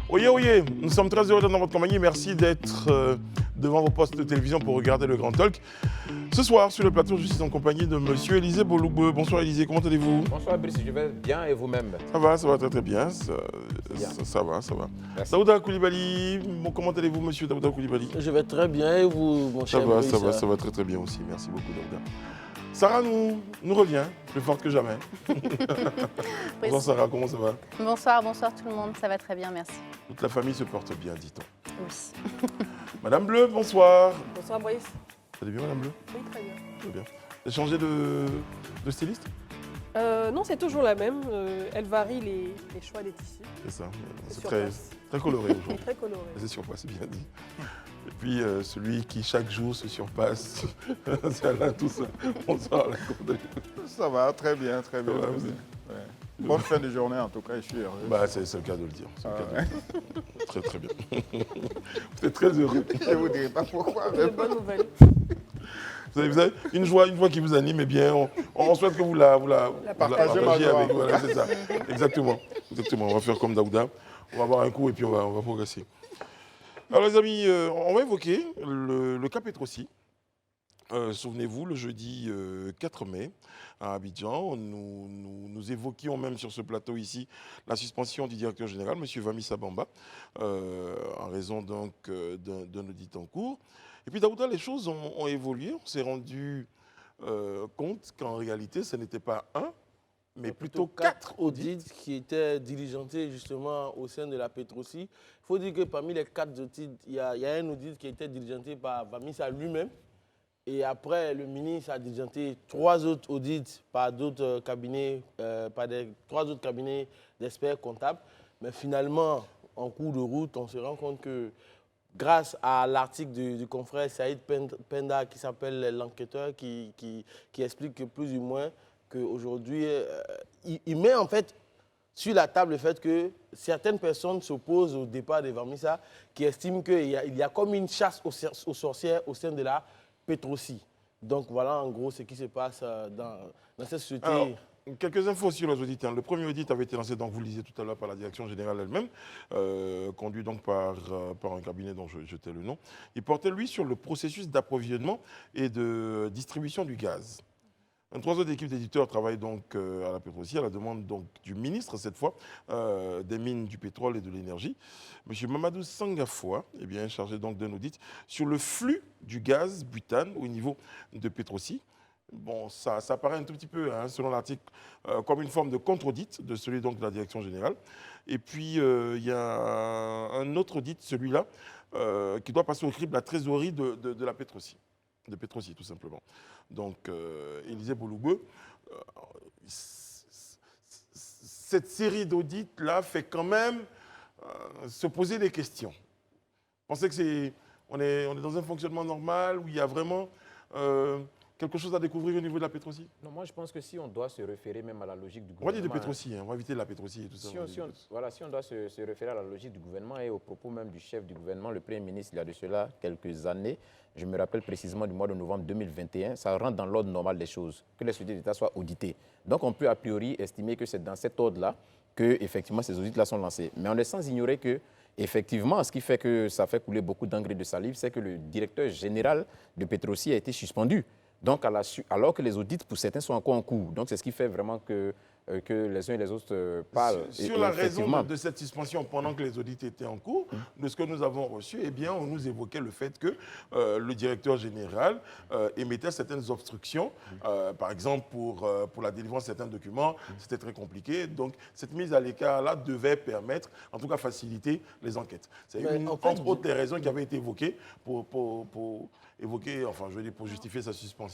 Oyez, oyez, nous sommes très heureux d'être dans votre compagnie. Merci d'être devant vos postes de télévision pour regarder le Grand Talk. Ce soir, sur le plateau, je suis en compagnie de monsieur Élisée Bolougbe. Bonsoir Élisée, comment allez-vous? Bonsoir Brice, je vais bien et vous-même? Ça va très très bien. Ça va. Merci. Daouda Koulibaly, comment allez-vous monsieur Daouda Koulibaly? Je vais très bien et vous, mon cher Brice? Ça va très très bien aussi. Merci beaucoup Daouda. Sarah nous revient, plus forte que jamais. Bonsoir Sarah, comment ça va? Bonsoir tout le monde, ça va très bien, merci. Toute la famille se porte bien, dit-on. Oui. Madame Bleu, bonsoir. Bonsoir Brice. Ça allez bien Madame Bleu? Oui, très bien. Très bien. Vous avez changé de styliste? Non, c'est toujours la même. Elle varie les choix des tissus. C'est ça. C'est sur très, place. très coloré aujourd'hui. Très coloré. C'est sur place, c'est bien dit. Et puis celui qui chaque jour se surpasse, c'est Alain Toussaint. Bonsoir Alain, comment allez-vous? Ça va, très bien, très bien. va, très bien. Ouais. Bonne fin de journée en tout cas, je suis heureux. Bah, c'est le cas de le dire. Très très bien. Vous êtes très heureux. Je ne vous dirai pas pourquoi. De bonnes nouvelles. Vous avez une joie qui vous anime, eh bien, on souhaite que vous la partagez partagiez ma avec joie. nous. Voilà, c'est ça. Exactement. On va faire comme Daouda. On va boire un coup et puis on va progresser. Alors les amis, on va évoquer le cas Petrosi. Souvenez-vous, le jeudi 4 mai, à Abidjan, nous évoquions même sur ce plateau ici la suspension du directeur général, M. Vamissa Bamba, en raison donc d'un audit en cours. Et puis Daouda, les choses ont évolué. On s'est rendu compte qu'en réalité, ce n'était pas un, mais plutôt 4 audits qui étaient diligentés justement au sein de la Petrosi. Il faut dire que parmi les 4 audits, il y a un audit qui a été diligenté par Vamissa lui-même. Et après, le ministre a diligenté 3 autres audits par d'autres cabinets, 3 autres cabinets d'experts comptables. Mais finalement, en cours de route, on se rend compte que grâce à l'article du confrère Saïd Penda qui s'appelle l'enquêteur, qui explique que plus ou moins qu'aujourd'hui, il met en fait sur la table le fait que certaines personnes s'opposent au départ de Vamissa, qui estiment qu'il y a comme une chasse aux sorcières au sein de la Petrosi. Donc voilà en gros ce qui se passe dans cette société. Alors, quelques infos sur les audits. Le premier audit avait été lancé, donc vous le disiez tout à l'heure, par la direction générale elle-même, conduit donc par un cabinet dont je tais le nom. Il portait, lui, sur le processus d'approvisionnement et de distribution du gaz. 3 autres équipes d'éditeurs travaillent donc à la Petrosi à la demande donc du ministre, cette fois, des mines du pétrole et de l'énergie. M. Mamadou Sangafoua, chargé donc d'un audit sur le flux du gaz butane au niveau de Petrosi. Bon, ça paraît un tout petit peu, selon l'article, comme une forme de contre-audit de celui donc de la direction générale. Et puis, il y a un autre audit, celui-là, qui doit passer au crible la trésorerie de la Petrosi. De Petrosi, tout simplement. Donc, Élisée Bolougbe, cette série d'audits-là fait quand même se poser des questions. Vous pensez que on est dans un fonctionnement normal où il y a vraiment quelque chose à découvrir au niveau de la Petrosi? Non, moi je pense que si on doit se référer même à la logique du On va gouvernement... dire de Petrosi, on va éviter la Petrosi et tout ça. Si on doit se référer à la logique du gouvernement et aux propos même du chef du gouvernement, le Premier ministre, il y a de cela quelques années, je me rappelle précisément du mois de novembre 2021, ça rentre dans l'ordre normal des choses, que les sociétés d'État soient auditées. Donc on peut a priori estimer que c'est dans cet ordre-là que effectivement ces audits-là sont lancés. Mais on est sans ignorer que effectivement, ce qui fait que ça fait couler beaucoup d'engrais de salive, c'est que le directeur général de Petrosi a été suspendu. Donc, alors que les audits, pour certains, sont encore en cours. Donc, c'est ce qui fait vraiment que les uns et les autres parlent. Sur la raison de cette suspension, pendant que les audits étaient en cours, de ce que nous avons reçu, eh bien, on nous évoquait le fait que le directeur général émettait certaines obstructions. Par exemple, pour la délivrance de certains documents, c'était très compliqué. Donc, cette mise à l'écart-là devait permettre, en tout cas, faciliter les enquêtes. C'est entre autres les raisons qui avaient été évoquées pour justifier sa suspension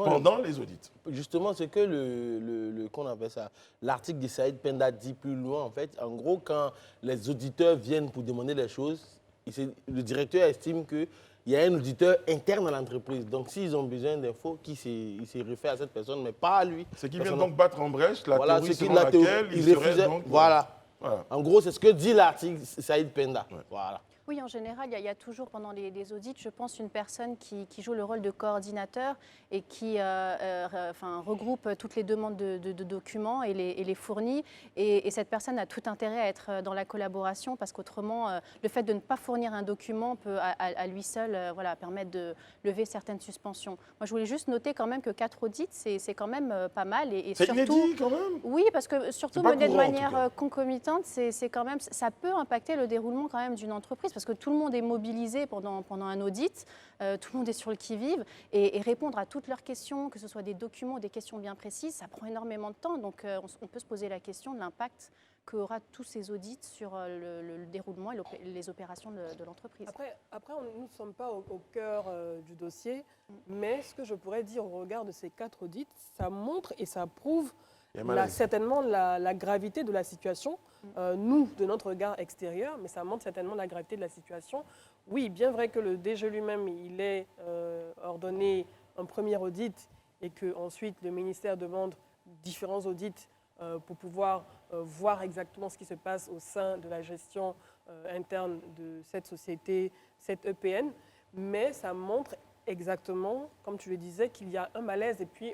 pendant les audits. Justement, c'est que qu'on appelle ça, l'article de Saïd Penda dit plus loin, en fait, en gros, quand les auditeurs viennent pour demander des choses, le directeur estime qu'il y a un auditeur interne à l'entreprise. Donc, s'ils ont besoin d'infos, il se réfère à cette personne, mais pas à lui. C'est qui vient donc battre en brèche la théorie selon laquelle il serait donc... Voilà. En gros, c'est ce que dit l'article Saïd Penda. Ouais. Voilà. Oui, en général, il y a toujours pendant les audits, je pense, une personne qui joue le rôle de coordinateur et qui regroupe toutes les demandes de documents et les fournit. Et cette personne a tout intérêt à être dans la collaboration parce qu'autrement, le fait de ne pas fournir un document peut à lui seul permettre de lever certaines suspensions. Moi, je voulais juste noter quand même que 4 audits, c'est quand même pas mal. Et C'est surtout, inédit quand même. oui, parce que surtout C'est pas mener de courant, en tout manière cas. concomitante, c'est quand même, ça peut impacter le déroulement quand même d'une entreprise parce que tout le monde est mobilisé pendant un audit, tout le monde est sur le qui-vive et répondre à toutes leurs questions, que ce soit des documents ou des questions bien précises, ça prend énormément de temps. Donc on peut se poser la question de l'impact qu'aura tous ces audits sur le déroulement et les opérations de l'entreprise. Après, nous ne sommes pas au cœur du dossier, mais ce que je pourrais dire au regard de ces 4 audits, ça montre et ça prouve Il y a malaise. certainement la gravité de la situation, nous, de notre regard extérieur, mais ça montre certainement la gravité de la situation. Oui, bien vrai que le DG lui-même, il ait ordonné un premier audit et qu'ensuite le ministère demande différents audits pour pouvoir voir exactement ce qui se passe au sein de la gestion interne de cette société, cette EPN, mais ça montre exactement, comme tu le disais, qu'il y a un malaise et puis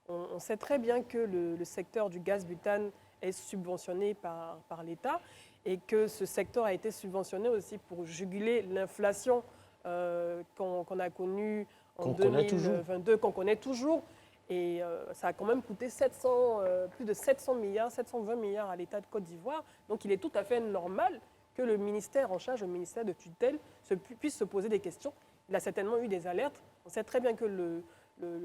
on sait très bien que le secteur du gaz butane est subventionné par l'État et que ce secteur a été subventionné aussi pour juguler l'inflation qu'on a connue en 2022, qu'on connaît toujours. Et ça a quand même coûté plus de 700 milliards, 720 milliards à l'État de Côte d'Ivoire. Donc il est tout à fait normal que le ministère en charge, le ministère de tutelle, puisse se poser des questions. Il a certainement eu des alertes. On sait très bien que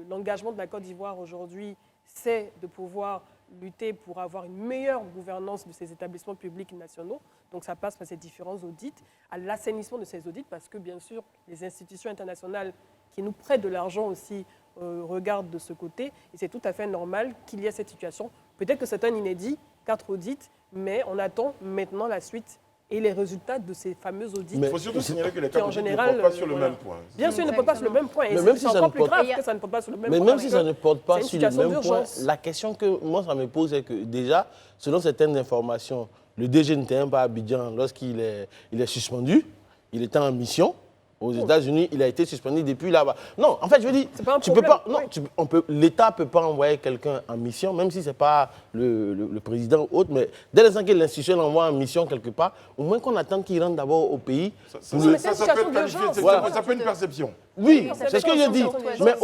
l'engagement de la Côte d'Ivoire aujourd'hui, c'est de pouvoir lutter pour avoir une meilleure gouvernance de ces établissements publics nationaux. Donc ça passe par ces différents audits, à l'assainissement de ces audits, parce que bien sûr, les institutions internationales qui nous prêtent de l'argent aussi regardent de ce côté. Et c'est tout à fait normal qu'il y ait cette situation. Peut-être que c'est un inédit, 4 audits, mais on attend maintenant la suite et les résultats de ces fameux audits. Il faut surtout signaler que les qui, en 4 audits ne général, portent pas sur le voilà. même point. Bien sûr, ils ne portent pas sur le même point. Et Mais même c'est si ça encore ne plus porte- grave que ça ne porte pas sur le même Mais point. même parce si que ça ne porte pas c'est une sur le situation même point, d'urgence. la question que moi, ça me pose, c'est que déjà, selon certaines informations, le DG n'était même pas à Abidjan lorsqu'il est suspendu. Il était en mission. Aux États-Unis, il a été suspendu depuis là-bas. Non, en fait, je veux dire, C'est pas un tu peux problème, pas. Non, l'État ne peut pas envoyer quelqu'un en mission, même si ce n'est pas le président ou autre, mais dès l'instant que l'institution l'envoie en mission quelque part, au moins qu'on attende qu'il rentre d'abord au pays. mais c'est une situation peut être qualifié, d'urgence. ça peut être une perception. Oui, Oui, c'est ce que je dis. c'est Mais ça.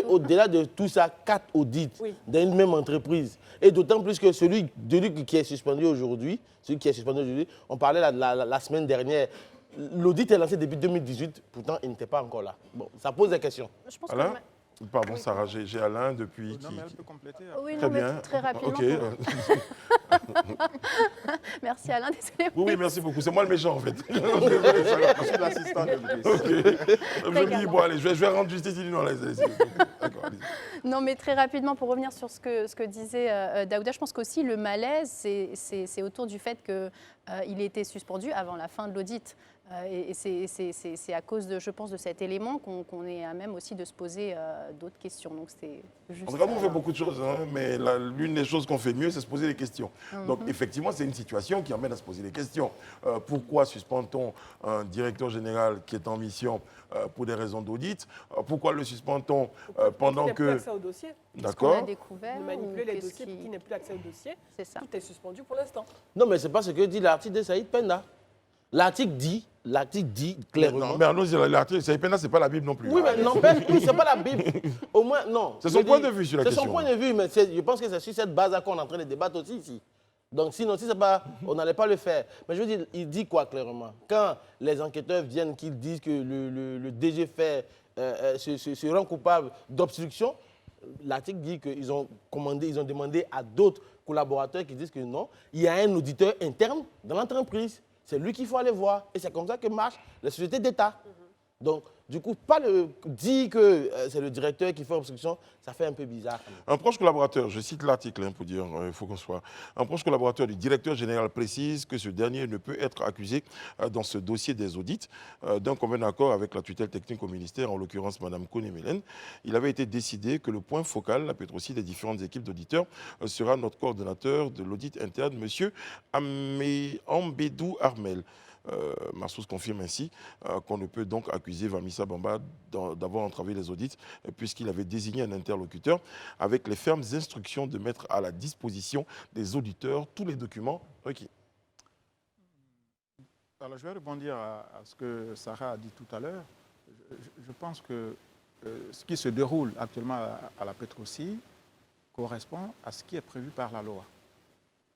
au-delà de tout ça, 4 audits Oui. dans une même entreprise. Et d'autant plus que celui qui est suspendu aujourd'hui, on parlait la semaine dernière, l'audit est lancé depuis 2018, pourtant il n'était pas encore là. Bon, ça pose des questions. Je pense Alain que Pardon, Sarah, j'ai Alain depuis Non, qui... mais elle peut compléter. oui, Très non, mais bien. très rapidement. Ok. Merci Alain, désolé. Oui, merci beaucoup. C'est moi le méchant, en fait. Désolé, Sarah. Je suis l'assistant de Brice. Je me dis, bon, allez, je vais rendre justice. Il dit non, allez. D'accord, allez. Non, mais très rapidement, pour revenir sur ce que disait Daouda, je pense qu'aussi le malaise, c'est autour du fait qu'il ait été suspendu avant la fin de l'audit. Et c'est à cause, je pense, de cet élément qu'on est à même aussi de se poser d'autres questions. Donc c'est juste. En tout cas, nous, on fait beaucoup de choses, hein, mais l'une des choses qu'on fait mieux, c'est se poser des questions. Donc, effectivement, c'est une situation qui amène à se poser des questions. Pourquoi suspend-on un directeur général qui est en mission pour des raisons d'audit? Pourquoi le suspend-on pendant Qui n'a plus que... accès au dossier. qu'on a D'accord. découvert De ou manipuler les qu'est-ce dossiers pour qui- qu'il n'ait plus accès au dossier. C'est ça. Tout est suspendu pour l'instant. Non, mais ce n'est pas ce que dit l'article de Saïd Penda. L'article dit clairement. Non, mais Arnaud, l'article, c'est Pena, c'est pas la Bible non plus. Oui, mais n'empêche, oui, c'est pas la Bible. Au moins, non. C'est son Je point dis, de vue sur la C'est question. son point de vue, mais je pense que c'est sur cette base qu'on est en train de débattre aussi ici. Donc, sinon, si c'est pas, on n'allait pas le faire. Mais je veux dire, il dit quoi clairement? Quand les enquêteurs viennent, qu'ils disent que le DG se rend coupable d'obstruction, l'article dit qu'ils ont demandé à d'autres collaborateurs qui disent que non, il y a un auditeur interne dans l'entreprise. C'est lui qu'il faut aller voir. Et c'est comme ça que marchent les sociétés d'État. Donc, du coup, pas dire que c'est le directeur qui fait obstruction, ça fait un peu bizarre. Un proche collaborateur, je cite l'article pour dire, il faut qu'on soit. Un proche collaborateur du directeur général précise que ce dernier ne peut être accusé dans ce dossier des audits d'un commun accord avec la tutelle technique au ministère, en l'occurrence Mme Kone-Mélène. Il avait été décidé que le point focal, la Petrosi, des différentes équipes d'auditeurs, sera notre coordonnateur de l'audit interne, M. Ambedou Armel. Marsous confirme ainsi qu'on ne peut donc accuser Vamissa Bamba d'avoir entravé les audits puisqu'il avait désigné un interlocuteur avec les fermes instructions de mettre à la disposition des auditeurs tous les documents requis. Alors, je vais rebondir à ce que Sarah a dit tout à l'heure. Je pense que ce qui se déroule actuellement à la Petrosi correspond à ce qui est prévu par la loi.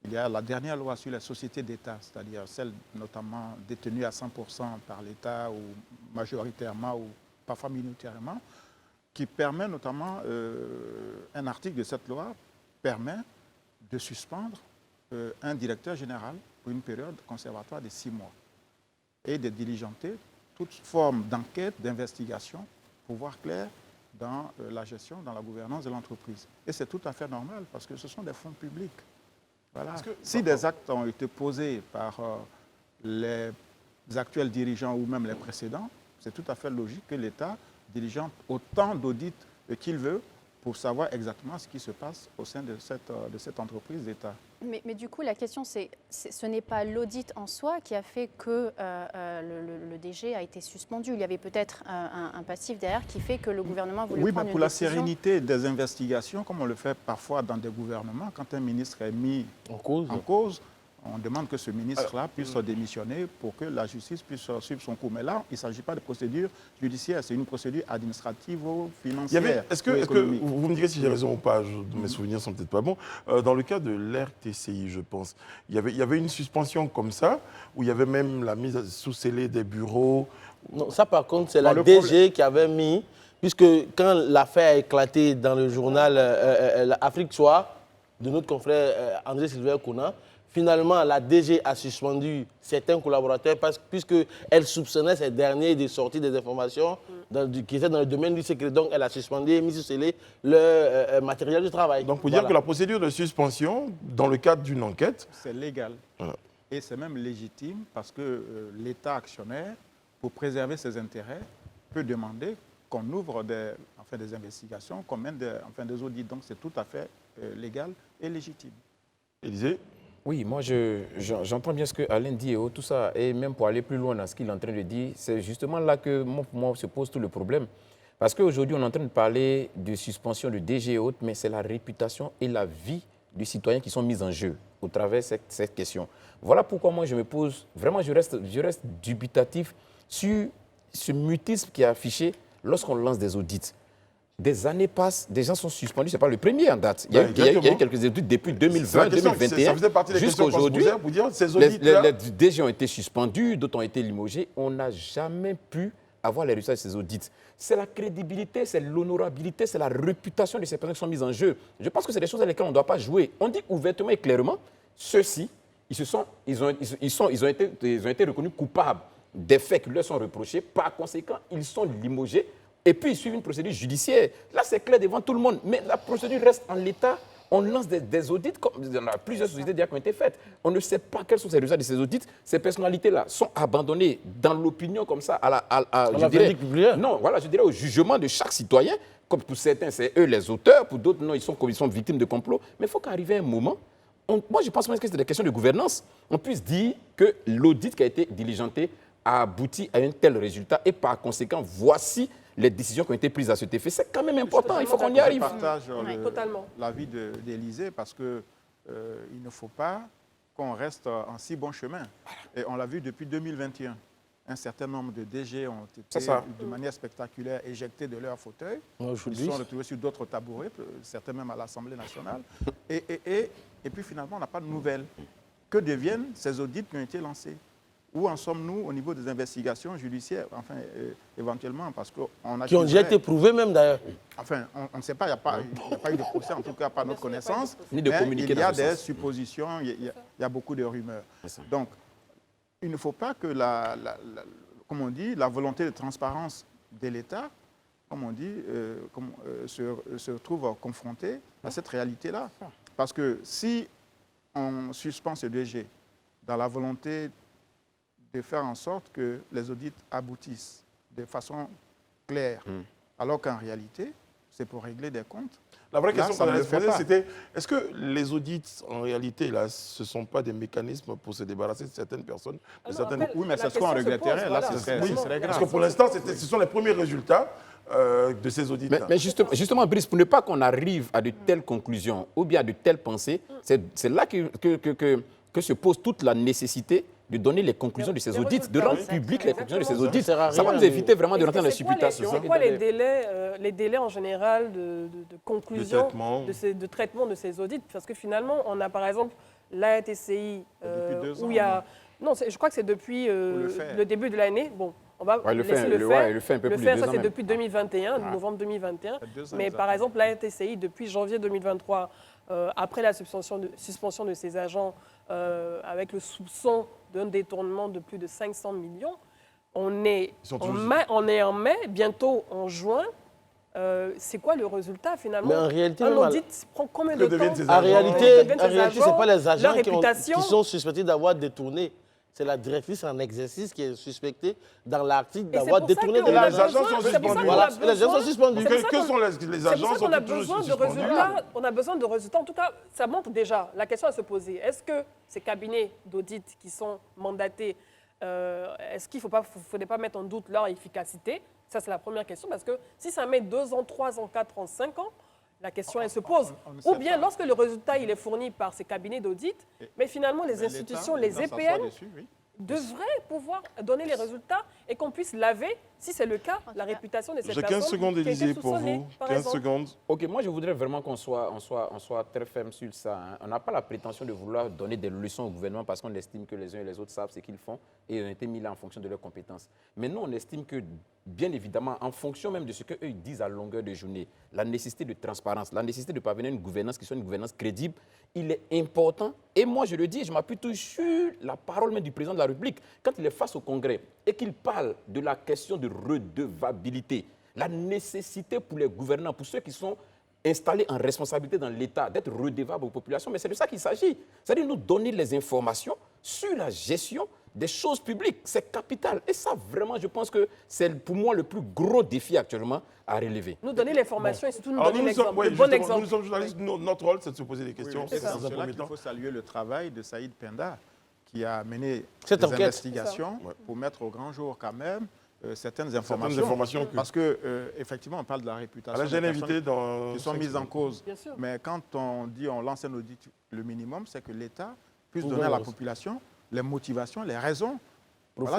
Il y a la dernière loi sur les sociétés d'État, c'est-à-dire celles notamment détenues à 100% par l'État ou majoritairement ou parfois minoritairement, qui permet notamment, un article de cette loi permet de suspendre un directeur général pour une période conservatoire de 6 mois et de diligenter toute forme d'enquête, d'investigation pour voir clair dans la gestion, dans la gouvernance de l'entreprise. Et c'est tout à fait normal parce que ce sont des fonds publics. Voilà. Si des actes ont été posés par les actuels dirigeants ou même les précédents, c'est tout à fait logique que l'État diligente autant d'audits qu'il veut pour savoir exactement ce qui se passe au sein de cette entreprise d'État. Mais du coup, la question, ce n'est pas l'audit en soi qui a fait que le DG a été suspendu. Il y avait peut-être un passif derrière qui fait que le gouvernement voulait prendre une décision. Oui, mais pour la sérénité des investigations, comme on le fait parfois dans des gouvernements, quand un ministre est mis en cause, on demande que ce ministre-là puisse démissionner pour que la justice puisse suivre son cours. Mais là, il ne s'agit pas de procédure judiciaire, c'est une procédure administrative ou financière. Est-ce que vous me direz si j'ai raison ou pas, mes souvenirs ne sont peut-être pas bons. Dans le cas de l'RTCI, je pense, il y avait une suspension comme ça, où il y avait même la mise sous scellé des bureaux. Non, ça par contre, c'est la DG qui avait mis, puisque quand l'affaire a éclaté dans le journal Afrique Soir, de notre confrère André Sylvain Kouna, finalement, la DG a suspendu certains collaborateurs puisqu'elle soupçonnait ces derniers de sortir des informations qui étaient dans le domaine du secret. Donc, elle a suspendu et mis sous scellé le matériel du travail. Donc, pour dire que la procédure de suspension, dans le cadre d'une enquête... C'est légal. Voilà. Et c'est même légitime parce que l'État actionnaire, pour préserver ses intérêts, peut demander qu'on ouvre des investigations, qu'on mène des audits. Donc, c'est tout à fait légal et légitime. Élisée ? Oui, moi j'entends bien ce que Alain dit et tout ça, et même pour aller plus loin dans ce qu'il est en train de dire, c'est justement là que moi se pose tout le problème. Parce qu'aujourd'hui, on est en train de parler de suspension de DG et autres, mais c'est la réputation et la vie du citoyen qui sont mises en jeu au travers de cette question. Voilà pourquoi moi je me pose, vraiment je reste dubitatif sur ce mutisme qui est affiché lorsqu'on lance des audits. Des années passent, des gens sont suspendus, ce n'est pas le premier en date. Il y a eu quelques audits depuis 2020, 2021. Ça faisait partie des questions qu'on se posait pour dire ces audits-là. Les DG ont été suspendus, d'autres ont été limogés. On n'a jamais pu avoir les résultats de ces audits. C'est la crédibilité, c'est l'honorabilité, c'est la réputation de ces personnes qui sont mises en jeu. Je pense que c'est des choses à lesquelles on ne doit pas jouer. On dit ouvertement et clairement, ceux-ci, ils ont été reconnus coupables des faits qui leur sont reprochés. Par conséquent, ils sont limogés. Et puis, ils suivent une procédure judiciaire. Là, c'est clair devant tout le monde. Mais la procédure reste en l'état. On lance des audits. Il y en a plusieurs sociétés déjà qui ont été faites. On ne sait pas quels sont les résultats de ces audits. Ces personnalités-là sont abandonnées dans l'opinion comme ça, je dirais au jugement de chaque citoyen. Comme pour certains, c'est eux les auteurs. Pour d'autres, non, ils sont victimes de complot. Mais il faut qu'arrive un moment, moi, je pense que c'est des questions de gouvernance. On puisse dire que l'audit qui a été diligenté a abouti à un tel résultat. Et par conséquent, voici les décisions qui ont été prises à cet effet. C'est quand même important, il faut qu'on y arrive. Je partage l'avis d'Élysée parce qu'il ne faut pas qu'on reste en si bon chemin. Et on l'a vu depuis 2021. Un certain nombre de DG ont été de manière spectaculaire éjectés de leur fauteuil. Ils sont retrouvés sur d'autres tabourets, certains même à l'Assemblée nationale. Et puis finalement, on n'a pas de nouvelles. Que deviennent ces audits qui ont été lancés ? Où en sommes-nous au niveau des investigations judiciaires, éventuellement, parce qu'on a... Qui ont déjà été prouvées même d'ailleurs. Enfin, on ne sait pas, il n'y a pas eu de procès, en tout cas pas à notre connaissance. Ni de communiqué. Il y a des suppositions, il y a beaucoup de rumeurs. Donc, il ne faut pas que comme on dit, la volonté de transparence de l'État, comme on dit, se retrouve confrontée à cette réalité-là. Parce que si on suspend ce DG dans la volonté de faire en sorte que les audits aboutissent de façon claire, alors qu'en réalité, c'est pour régler des comptes. La vraie Là, question ça qu'on ne allait le se fait poser, pas. c'était est-ce que les audits, en réalité, là, ce ne sont pas des mécanismes pour se débarrasser de certaines personnes, de certaines... Oui, mais c'est ce qu'on regretterait. Là, ce serait grave. Parce que pour l'instant, ce sont les premiers résultats de ces audits. Mais justement, Brice, pour ne pas qu'on arrive à de telles conclusions ou bien à de telles pensées, c'est là que se pose toute la nécessité de donner les conclusions de ces audits, de rendre publiques les conclusions de ces audits. Ça va nous éviter vraiment de rentrer dans la supputation. C'est quoi les délais en général de conclusion, de traitement de ces audits? Parce que finalement, on a par exemple l'ATCI, Depuis 2 ans, où il y a... Non, je crois que c'est depuis le début de l'année. Bon, on va laisser le faire. Un peu Le plus faire, de 2 ça ans c'est même. depuis 2021, novembre 2021. Mais par exemple, l'ATCI, depuis janvier 2023, après la suspension de ses agents, avec le soupçon d'un détournement de plus de 500 millions, on est en mai, bientôt en juin. C'est quoi le résultat finalement? Mais en réalité, un audit prend combien de temps? En réalité, ce n'est pas les agents leur réputation. qui sont suspectés d'avoir détourné. C'est la directrice en exercice qui est suspectée dans l'article d'avoir détourné de l'argent. Les agents sont suspendus. Voilà, les agents sont suspendus. Que sont les agents? On a besoin de résultats. On a besoin de résultats. En tout cas, ça montre déjà la question à se poser. Est-ce que ces cabinets d'audit qui sont mandatés, est-ce qu'il ne faudrait pas mettre en doute leur efficacité? Ça, c'est la première question. Parce que si ça met 2 ans, 3 ans, 4 ans, 5 ans, la question, elle se pose. Ou bien, lorsque le résultat il est fourni par ces cabinets d'audit, mais finalement, les institutions, les EPN, devraient pouvoir donner les résultats et qu'on puisse laver, si c'est le cas, la réputation de ces personnes. J'ai 15 secondes, qui a été Élisée, pour soupçonnées, vous. par 15 exemple. secondes. Ok, moi je voudrais vraiment qu'on soit très ferme sur ça. Hein. On n'a pas la prétention de vouloir donner des leçons au gouvernement parce qu'on estime que les uns et les autres savent ce qu'ils font et ils ont été mis là en fonction de leurs compétences. Mais nous, on estime que, bien évidemment, en fonction même de ce qu'eux ils disent à longueur de journée, la nécessité de transparence, la nécessité de parvenir à une gouvernance qui soit une gouvernance crédible, il est important. Et moi, je le dis, je m'appuie toujours sur la parole même du président de la République. Quand il est face au Congrès et qu'il parle de la question de redevabilité, la nécessité pour les gouvernants, pour ceux qui sont installés en responsabilité dans l'État, d'être redevables aux populations. Mais c'est de ça qu'il s'agit. C'est-à-dire nous donner les informations sur la gestion des choses publiques. C'est capital. Et ça, vraiment, je pense que c'est pour moi le plus gros défi actuellement à relever. Nous donner l'information et surtout nous Alors, donner l'exemple. oui, le bon justement, exemple. nous sommes journalistes, notre rôle, c'est de se poser des questions. C'est dans un là premier qu'il temps. faut saluer le travail de Saïd Penda, qui a mené Cette des enquête. investigations pour mettre au grand jour quand même certaines informations. Parce que effectivement, on parle de la réputation j'ai des invité personnes qui sont mises en cause. Bien sûr. Mais quand on dit on lance un audit, le minimum, c'est que l'État puisse donner à la population les motivations, les raisons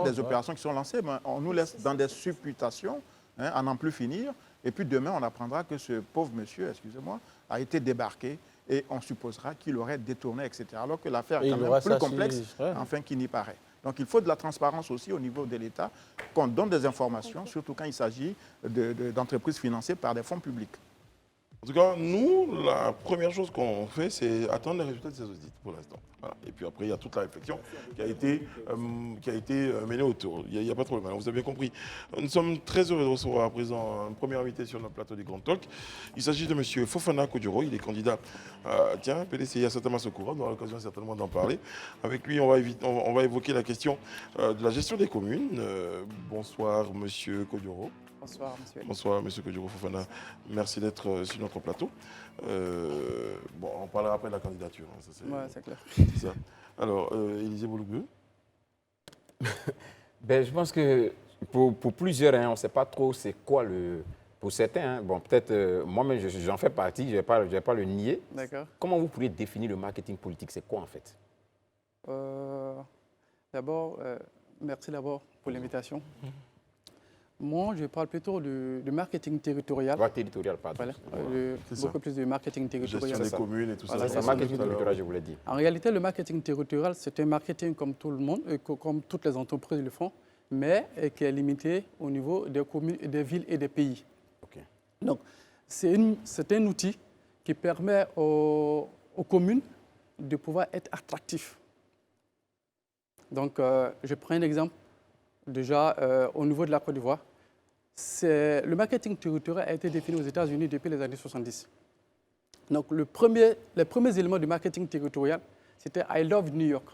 des opérations qui sont lancées. Mais on nous laisse dans des supputations, à n'en plus finir. Et puis demain, on apprendra que ce pauvre monsieur, excusez-moi, a été débarqué et on supposera qu'il aurait détourné, etc. Alors que l'affaire est quand même plus complexe, enfin, qu'il n'y paraît. Donc il faut de la transparence aussi au niveau de l'État, qu'on donne des informations, surtout quand il s'agit d'entreprises financées par des fonds publics. En tout cas, nous, la première chose qu'on fait, c'est attendre les résultats de ces audits pour l'instant. Voilà. Et puis après, il y a toute la réflexion qui a été menée autour. Il n'y a pas de problème. Alors, vous avez bien compris. Nous sommes très heureux de recevoir à présent un premier invité sur notre plateau du Grand Talk. Il s'agit de M. Fofana Kodjoro. Il est candidat, PDCI à Satama-Sokoura. On aura l'occasion certainement d'en parler. Avec lui, on va évoquer la question de la gestion des communes. Bonsoir, M. Kodjoro. Bonsoir, monsieur. Bonsoir, M. Kodjoro Fofana. Merci d'être sur notre plateau. On parlera après de la candidature. Hein, c'est clair. C'est ça. Alors, Élisée Boulougu. Je pense que pour plusieurs, on ne sait pas trop c'est quoi le... Pour certains, peut-être moi-même j'en fais partie, je ne vais pas le nier. D'accord. Comment vous pourriez définir le marketing politique? C'est quoi en fait? D'abord, merci d'abord pour l'invitation. Moi, je parle plutôt de marketing territorial. Territorial, pardon. Voilà, beaucoup plus de marketing territorial. Gestion des communes et tout ça. C'est un marketing territorial, je voulais dire. En réalité, le marketing territorial, c'est un marketing comme tout le monde, comme toutes les entreprises le font, mais qui est limité au niveau des communes, des villes et des pays. Okay. Donc, c'est un outil qui permet aux communes de pouvoir être attractifs. Donc, je prends un exemple. Déjà, au niveau de la Côte d'Ivoire, le marketing territorial a été défini aux États-Unis depuis les années 70. Donc, les premiers éléments du marketing territorial, c'était I love New York.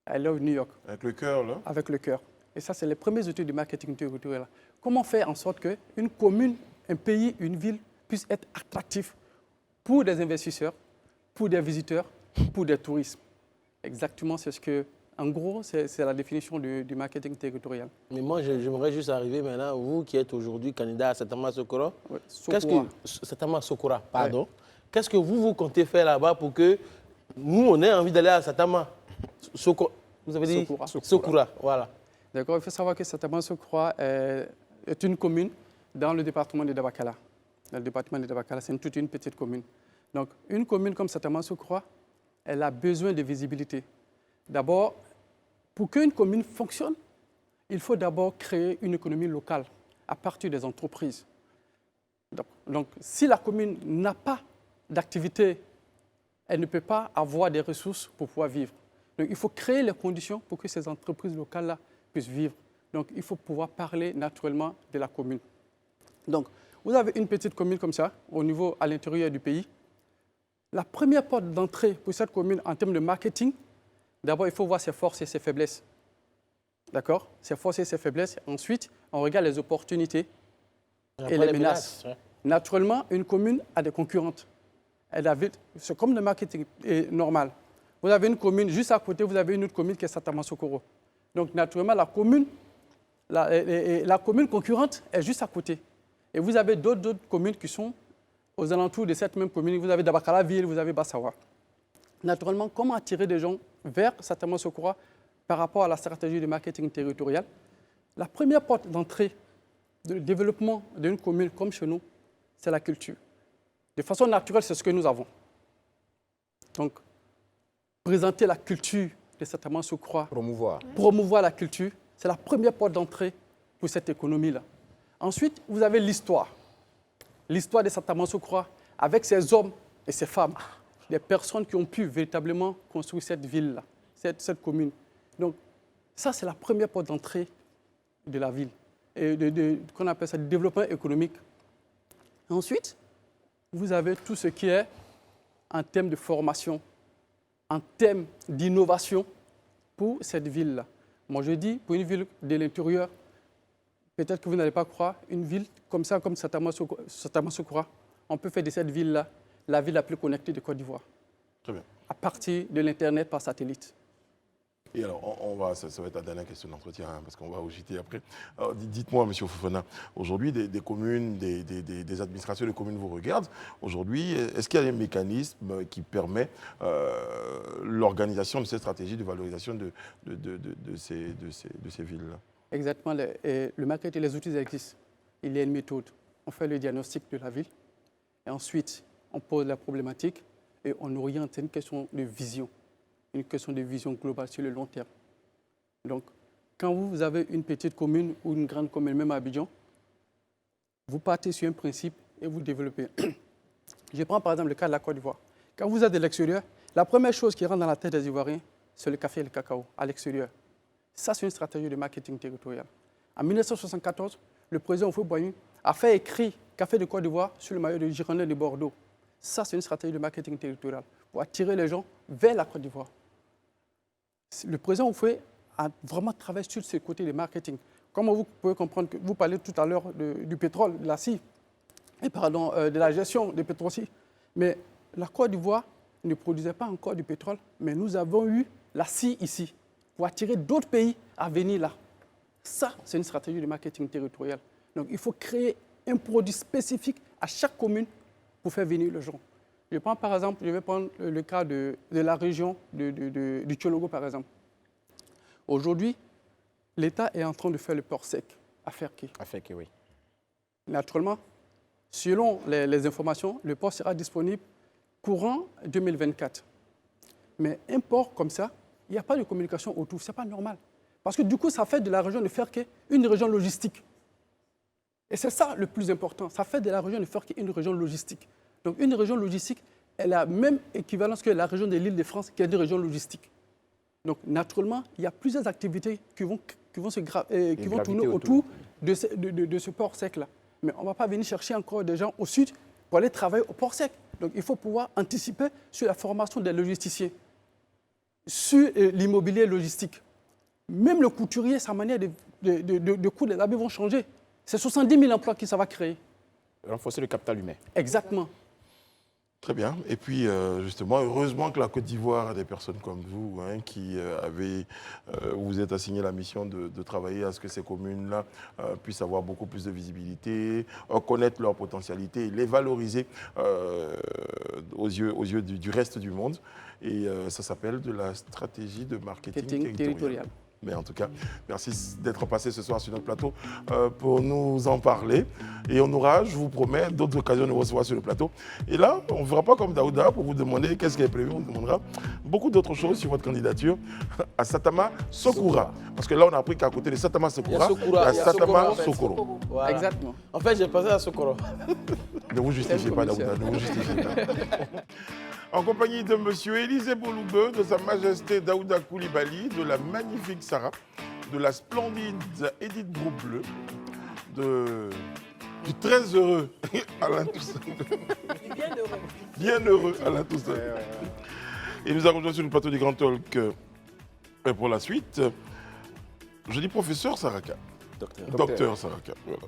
I love New York. Avec le cœur, là? Avec le cœur. Et ça, c'est les premiers outils du marketing territorial. Comment faire en sorte qu'une commune qu'un pays, une ville puisse être attractif pour des investisseurs, pour des visiteurs, pour des touristes. Exactement, c'est ce que, en gros, c'est la définition du marketing territorial. Mais moi, j'aimerais juste arriver maintenant, vous qui êtes aujourd'hui candidat à Satama Sokora, Ouais, Satama Sokora, pardon. Ouais. Qu'est-ce que vous comptez faire là-bas pour que nous, on ait envie d'aller à Satama Sokora? Vous avez dit Sokora, voilà. D'accord, il faut savoir que Satama Sokora est une commune dans le département de Dabakala. Dans le département de Dabakala, c'est toute une petite commune. Donc, une commune comme Satama Sokora, elle a besoin de visibilité. D'abord, pour qu'une commune fonctionne, il faut d'abord créer une économie locale à partir des entreprises. Donc, si la commune n'a pas d'activité, elle ne peut pas avoir des ressources pour pouvoir vivre. Donc, il faut créer les conditions pour que ces entreprises locales-là puissent vivre. Donc, il faut pouvoir parler naturellement de la commune. Donc, vous avez une petite commune comme ça, au niveau à l'intérieur du pays. La première porte d'entrée pour cette commune en termes de marketing, d'abord, il faut voir ses forces et ses faiblesses. D'accord? Ses forces et ses faiblesses. Ensuite, on regarde les opportunités et les menaces. Ouais. Naturellement, une commune a des concurrentes. C'est comme le marketing normal. Vous avez une commune, juste à côté, vous avez une autre commune qui est Satama Sokoro. Donc, naturellement, la commune concurrente est juste à côté. Et vous avez d'autres communes qui sont aux alentours de cette même commune. Vous avez Dabakala-Ville, vous avez Bassawa. Naturellement, comment attirer des gens vers Satama Sokora par rapport à la stratégie de marketing territorial? La première porte d'entrée du développement d'une commune comme chez nous, c'est la culture. De façon naturelle, c'est ce que nous avons. Donc, présenter la culture de Satama Sokora, promouvoir la culture, c'est la première porte d'entrée pour cette économie-là. Ensuite, vous avez l'histoire. L'histoire de Satama Sokora avec ses hommes et ses femmes, des personnes qui ont pu véritablement construire cette ville-là, cette commune. Donc, ça, c'est la première porte d'entrée de la ville, et qu'on appelle ça du développement économique. Ensuite, vous avez tout ce qui est en termes de formation, en termes d'innovation pour cette ville-là. Moi, je dis, pour une ville de l'intérieur, peut-être que vous n'allez pas croire, une ville comme ça, comme Satama Sokora, on peut faire de cette ville-là la ville la plus connectée de Côte d'Ivoire. Très bien. À partir de l'Internet par satellite. Et alors, ça va être la dernière question d'entretien, hein, parce qu'on va au JT après. Alors, dites-moi, M. Fofana, aujourd'hui, des communes, des administrations de communes vous regardent. Aujourd'hui, est-ce qu'il y a un mécanisme qui permet l'organisation de cette stratégie de valorisation de ces villes-là? Exactement. Le marketing et les outils existent. Il y a une méthode. On fait le diagnostic de la ville. Et ensuite, on pose la problématique et on oriente. C'est une question de vision. Une question de vision globale sur le long terme. Donc, quand vous avez une petite commune ou une grande commune, même à Abidjan, vous partez sur un principe et vous développez. Je prends par exemple le cas de la Côte d'Ivoire. Quand vous êtes de l'extérieur, la première chose qui rentre dans la tête des Ivoiriens, c'est le café et le cacao à l'extérieur. Ça, c'est une stratégie de marketing territorial. En 1974, le président Houphouët-Boigny a fait écrire Café de Côte d'Ivoire sur le maillot de Girondins de Bordeaux. Ça, c'est une stratégie de marketing territorial pour attirer les gens vers la Côte d'Ivoire. Le président Houphouët a vraiment travaillé sur ce côté de marketing. Comme vous pouvez comprendre, que vous parlez tout à l'heure du pétrole, de la scie, de la gestion des pétroliers. Mais la Côte d'Ivoire ne produisait pas encore du pétrole, mais nous avons eu la scie ici pour attirer d'autres pays à venir là. Ça, c'est une stratégie de marketing territorial. Donc, il faut créer un produit spécifique à chaque commune pour faire venir les gens. Je prends par exemple, je vais prendre le cas de la région du Tchologo par exemple. Aujourd'hui, l'État est en train de faire le port sec à Ferké. À Ferké, oui. Naturellement, selon les informations, le port sera disponible courant 2024. Mais un port comme ça, il n'y a pas de communication autour, ce n'est pas normal. Parce que du coup, ça fait de la région de Ferké une région logistique. Et c'est ça le plus important, ça fait de la région de Ferké une région logistique. Donc une région logistique, elle a la même équivalence que la région de l'Île-de-France, qui est une région logistique. Donc naturellement, il y a plusieurs activités qui vont tourner autour de ce port sec-là. Mais on ne va pas venir chercher encore des gens au sud pour aller travailler au port sec. Donc il faut pouvoir anticiper sur la formation des logisticiens, sur l'immobilier logistique. Même le couturier, sa manière de coudre, les habits vont changer. C'est 70 000 emplois que ça va créer. renforcer le capital humain. Exactement. Très bien. Et puis, justement, heureusement que la Côte d'Ivoire a des personnes comme vous qui vous êtes assigné la mission de travailler à ce que ces communes-là puissent avoir beaucoup plus de visibilité, connaître leurs potentialités et les valoriser aux yeux du reste du monde. Et ça s'appelle de la stratégie de marketing territorial. Mais en tout cas, merci d'être passé ce soir sur notre plateau pour nous en parler. Et on aura, je vous promets, d'autres occasions de nous recevoir sur le plateau. Et là, on ne fera pas comme Daouda pour vous demander qu'est-ce qui est prévu. On vous demandera beaucoup d'autres choses sur votre candidature à Satama Sokoura. Parce que là, on a appris qu'à côté de Satama Sokoura, il y a Satama Sokoro. Voilà. Exactement. En fait, j'ai pensé à Sokoro. Ne vous justifiez pas, Daouda, ne vous justifiez pas. En compagnie de M. Élisée Bouloube, de Sa Majesté Daouda Koulibaly, de la magnifique Sarah, de la splendide Edith Broubleu, du très heureux Alain Toussaint. Bien heureux Alain Toussaint. Et nous avons rejoint sur le plateau du Grand Talk pour la suite. Je dis professeur Saraka. Docteur Saraka. Voilà.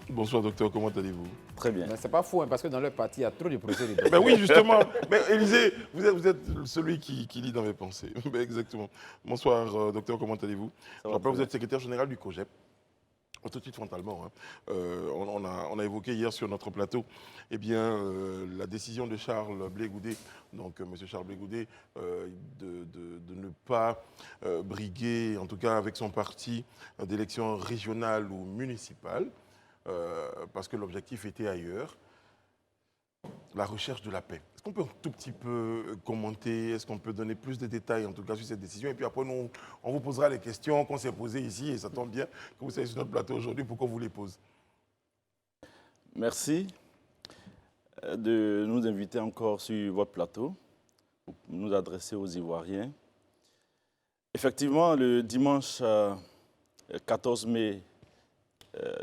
Bonsoir docteur, comment allez-vous? Très bien. Mais c'est pas fou, parce que dans leur parti, il y a trop de professeurs. Ben oui, justement. Mais Élisée, vous êtes celui qui lit dans mes pensées. Ben exactement. Bonsoir docteur, comment allez-vous? Je rappelle, vous êtes secrétaire général du COGEP. Tout de suite frontalement. On a évoqué hier sur notre plateau la décision de Charles Blé Goudé, donc M. Charles Blé Goudé, de ne pas briguer, en tout cas avec son parti, d'élections régionales ou municipales, parce que l'objectif était ailleurs. La recherche de la paix. Est-ce qu'on peut un tout petit peu commenter, est-ce qu'on peut donner plus de détails en tout cas sur cette décision? Et puis après, nous, on vous posera les questions qu'on s'est posées ici, et ça tombe bien que vous soyez sur notre plateau aujourd'hui pour qu'on vous les pose. Merci de nous inviter encore sur votre plateau, pour nous adresser aux Ivoiriens. Effectivement, le dimanche 14 mai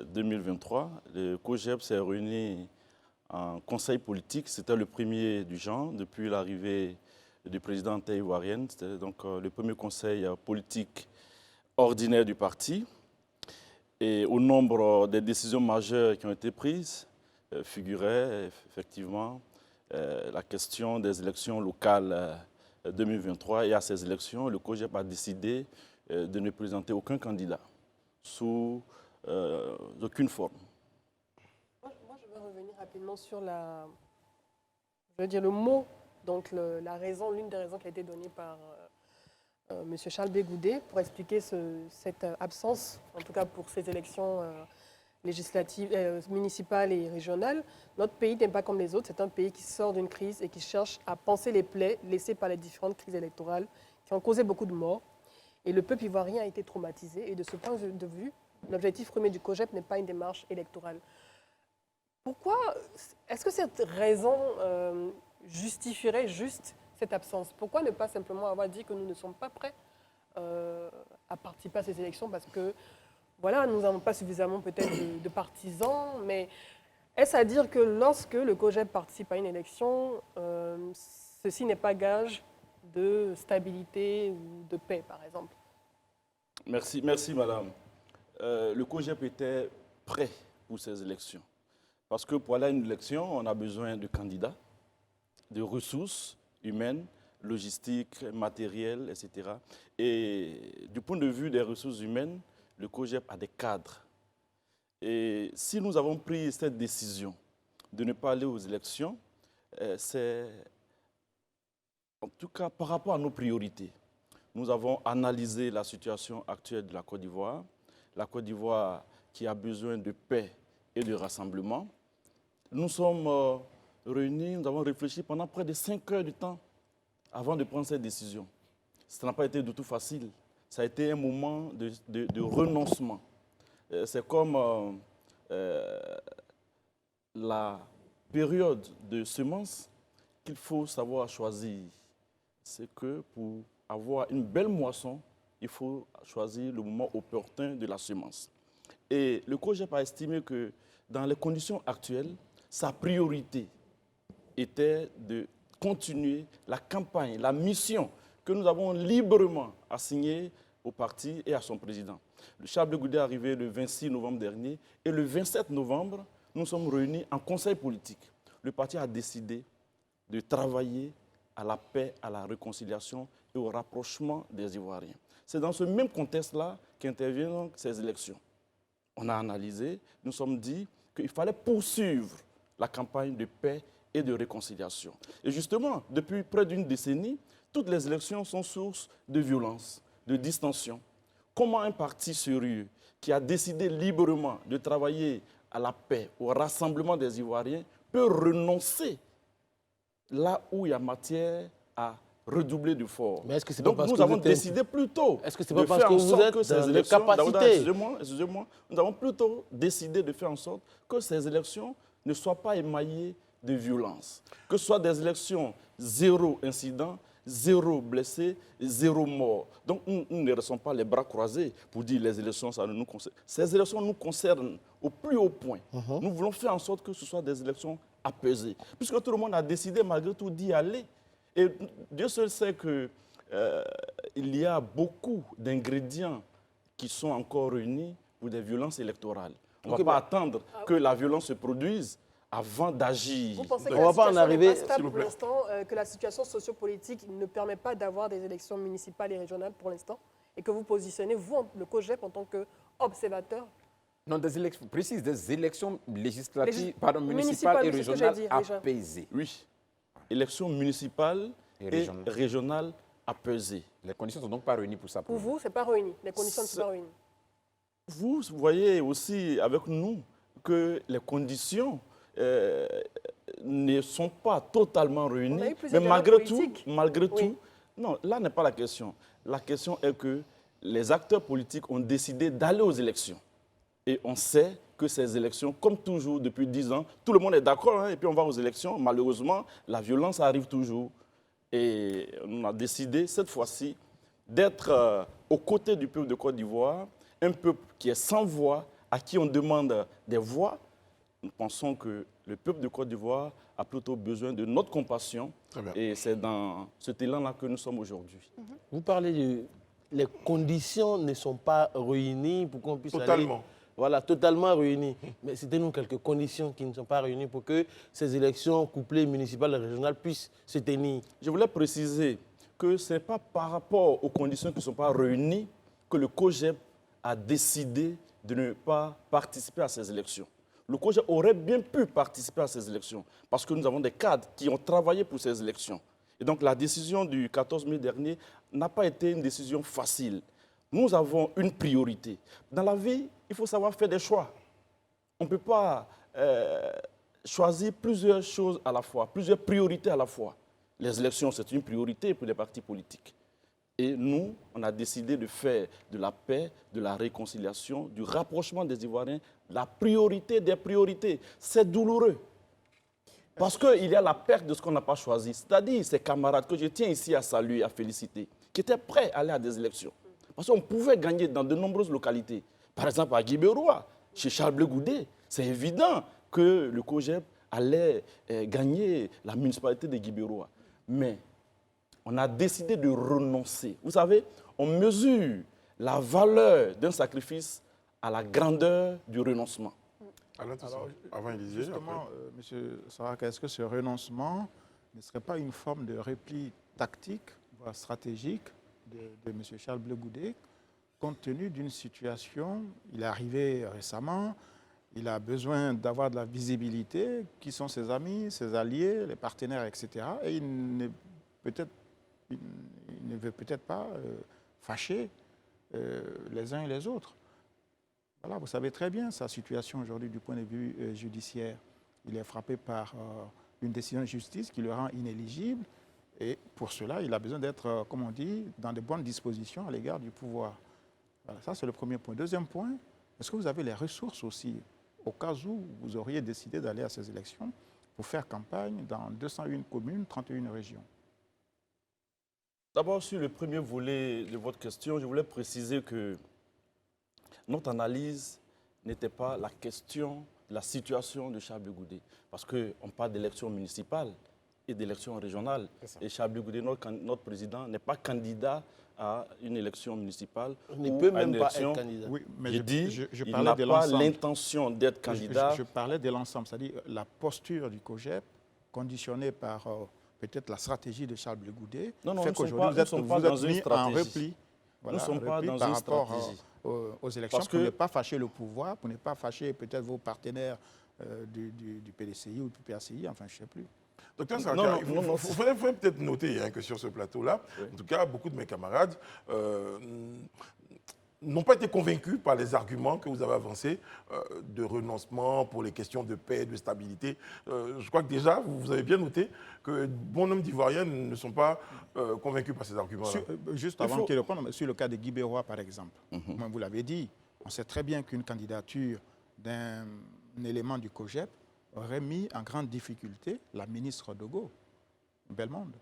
2023, le COGEP s'est réuni en conseil politique. C'était le premier du genre depuis l'arrivée du président ivoirien. C'était donc le premier conseil politique ordinaire du parti. Et au nombre des décisions majeures qui ont été prises, figurait effectivement la question des élections locales 2023. Et à ces élections, le COGEP a décidé de ne présenter aucun candidat sous aucune forme. Rapidement sur le mot, donc l'une des raisons qui a été donnée par M. Charles Blé Goudé pour expliquer cette absence, en tout cas pour ces élections législatives, municipales et régionales. Notre pays n'est pas comme les autres, c'est un pays qui sort d'une crise et qui cherche à panser les plaies laissées par les différentes crises électorales qui ont causé beaucoup de morts. Et le peuple ivoirien a été traumatisé. Et de ce point de vue, l'objectif premier du COGEP n'est pas une démarche électorale. Pourquoi est-ce que cette raison justifierait juste cette absence? Pourquoi ne pas simplement avoir dit que nous ne sommes pas prêts à participer à ces élections parce que voilà, nous n'avons pas suffisamment peut-être de partisans, mais est-ce à dire que lorsque le COGEP participe à une élection, ceci n'est pas gage de stabilité ou de paix, par exemple? Merci madame. Le COGEP était prêt pour ces élections. Parce que pour aller à une élection, on a besoin de candidats, de ressources humaines, logistiques, matérielles, etc. Et du point de vue des ressources humaines, le COGEP a des cadres. Et si nous avons pris cette décision de ne pas aller aux élections, c'est en tout cas par rapport à nos priorités. Nous avons analysé la situation actuelle de la Côte d'Ivoire. La Côte d'Ivoire qui a besoin de paix et de rassemblement. Nous sommes réunis, nous avons réfléchi pendant près de 5 heures de temps avant de prendre cette décision. Ça n'a pas été du tout facile. Ça a été un moment de renoncement. C'est comme la période de semences qu'il faut savoir choisir. C'est que pour avoir une belle moisson, il faut choisir le moment opportun de la semence. Et le COGEP a estimé que dans les conditions actuelles, sa priorité était de continuer la campagne, la mission que nous avons librement assignée au parti et à son président. Le Charles Blé Goudé est arrivé le 26 novembre dernier et le 27 novembre, nous sommes réunis en conseil politique. Le parti a décidé de travailler à la paix, à la réconciliation et au rapprochement des Ivoiriens. C'est dans ce même contexte-là qu'interviennent donc ces élections. On a analysé, nous sommes dit qu'il fallait poursuivre la campagne de paix et de réconciliation. Et justement, depuis près d'une décennie, toutes les élections sont source de violence, de distension. Comment un parti sérieux qui a décidé librement de travailler à la paix, au rassemblement des Ivoiriens, peut renoncer là où il y a matière à redoubler d'efforts. Mais est-ce que c'est Donc pas parce nous que avons vous êtes décidé plutôt Est-ce que c'est de pas parce faire que en vous sorte êtes que ces dans les élections... capacités Daouda, excusez-moi. Nous avons plutôt décidé de faire en sorte que ces élections ne soient pas émaillées de violence. Que ce soit des élections zéro incident, zéro blessé, zéro mort. Donc nous ne restons pas les bras croisés pour dire les élections, ça ne nous concerne. Ces élections nous concernent au plus haut point. Nous voulons faire en sorte que ce soit des élections apaisées. Puisque tout le monde a décidé malgré tout d'y aller. Et Dieu seul sait qu'il y a beaucoup d'ingrédients qui sont encore réunis pour des violences électorales. On ne va pas attendre que la violence se produise avant d'agir. Vous pensez que On la va pas en situation arriver, n'est pas stable s'il vous pour plaît. l'instant, que la situation sociopolitique ne permet pas d'avoir des élections municipales et régionales pour l'instant, et que vous positionnez, vous, le COGEP, en tant qu'observateur? Non, des élections, précise, des élections législatives, pardon, municipales, municipales et c'est ce que j'ai régionales dit, déjà. apaisées. Oui, élections municipales Et et régionales. régionales apaisées. Les conditions ne sont donc pas réunies pour ça. Pour vous, ce n'est pas réuni. Les conditions ne sont pas réunies. Vous voyez aussi avec nous que les conditions ne sont pas totalement On a réunies. eu plusieurs Mais dialogues politiques. malgré Oui. tout, non, là n'est pas la question. La question est que les acteurs politiques ont décidé d'aller aux élections. Et on sait que ces élections, comme toujours depuis 10 ans, tout le monde est d'accord, hein, et puis on va aux élections. Malheureusement, la violence arrive toujours. Et on a décidé cette fois-ci d'être aux côtés du peuple de Côte d'Ivoire, un peuple qui est sans voix, à qui on demande des voix. Nous pensons que le peuple de Côte d'Ivoire a plutôt besoin de notre compassion. Très bien. Et c'est dans cet élan-là que nous sommes aujourd'hui. Vous parlez de... Les conditions ne sont pas réunies pour qu'on puisse Totalement. aller... Voilà, totalement réunies. Mais c'était nous quelques conditions qui ne sont pas réunies pour que ces élections couplées municipales et régionales puissent se tenir. Je voulais préciser que ce n'est pas par rapport aux conditions qui ne sont pas réunies que le COGEP a décidé de ne pas participer à ces élections. Le COGEP aurait bien pu participer à ces élections parce que nous avons des cadres qui ont travaillé pour ces élections. Et donc la décision du 14 mai dernier n'a pas été une décision facile. Nous avons une priorité. Dans la vie, il faut savoir faire des choix. On ne peut pas choisir plusieurs choses à la fois, plusieurs priorités à la fois. Les élections, c'est une priorité pour les partis politiques. Et nous, on a décidé de faire de la paix, de la réconciliation, du rapprochement des Ivoiriens, la priorité des priorités. C'est douloureux. Parce qu'il y a la perte de ce qu'on n'a pas choisi. C'est-à-dire ces camarades que je tiens ici à saluer, à féliciter, qui étaient prêts à aller à des élections. Parce qu'on pouvait gagner dans de nombreuses localités. Par exemple, à Guibérois, chez Charles Blé Goudet, c'est évident que le COGEP allait gagner la municipalité de Guibérois. Mais on a décidé de renoncer. Vous savez, on mesure la valeur d'un sacrifice à la grandeur du renoncement. Alain Toussaint, Alors, avant Élisée, Justement, Monsieur Saraka, est-ce que ce renoncement ne serait pas une forme de repli tactique, voire stratégique, de M. Charles Blé Goudet, compte tenu d'une situation, il est arrivé récemment, il a besoin d'avoir de la visibilité, qui sont ses amis, ses alliés, les partenaires, etc. Et il ne veut peut-être pas fâcher les uns et les autres. Voilà, vous savez très bien sa situation aujourd'hui du point de vue judiciaire. Il est frappé par une décision de justice qui le rend inéligible. Et pour cela, il a besoin d'être, comme on dit, dans de bonnes dispositions à l'égard du pouvoir. Voilà, ça, c'est le premier point. Deuxième point, est-ce que vous avez les ressources aussi, au cas où vous auriez décidé d'aller à ces élections, pour faire campagne dans 201 communes, 31 régions? D'abord, sur le premier volet de votre question, je voulais préciser que notre analyse n'était pas la question de la situation de Charles Blé Goudet. Parce qu'on parle d'élections municipales et d'élections régionales. Et Chablis Goudé, notre président, n'est pas candidat à une élection municipale. Il ne ou peut à une même pas élection. être candidat. Oui, mais J'ai dit, je il parlais n'a de pas l'ensemble. l'intention d'être candidat. Je parlais de l'ensemble, c'est-à-dire la posture du COJEP, conditionnée par peut-être la stratégie de Charles Blé Goudet, Non, fait nous qu'aujourd'hui ne sommes pas dans une mis en stratégie. repli. Nous ne sommes pas dans par une rapport stratégie. aux élections, Parce pour que- ne pas fâcher le pouvoir, pour ne pas fâcher peut-être vos partenaires du PDCI ou du PRCI, enfin je ne sais plus. Docteur Non, Sarka, non, il non, non. faudrait peut-être noter que sur ce plateau-là, en tout cas, beaucoup de mes camarades n'ont pas été convaincus par les arguments que vous avez avancés de renoncement pour les questions de paix, de stabilité. Je crois que déjà, vous avez bien noté que bon nombre d'Ivoiriens ne sont pas convaincus par ces arguments-là. Juste Il avant faut- qu'il réponde, sur le cas de Guy Bérois, par exemple, moi, vous l'avez dit, on sait très bien qu'une candidature d'un élément du COJEP aurait mis en grande difficulté la ministre Dogo, Bellemonde.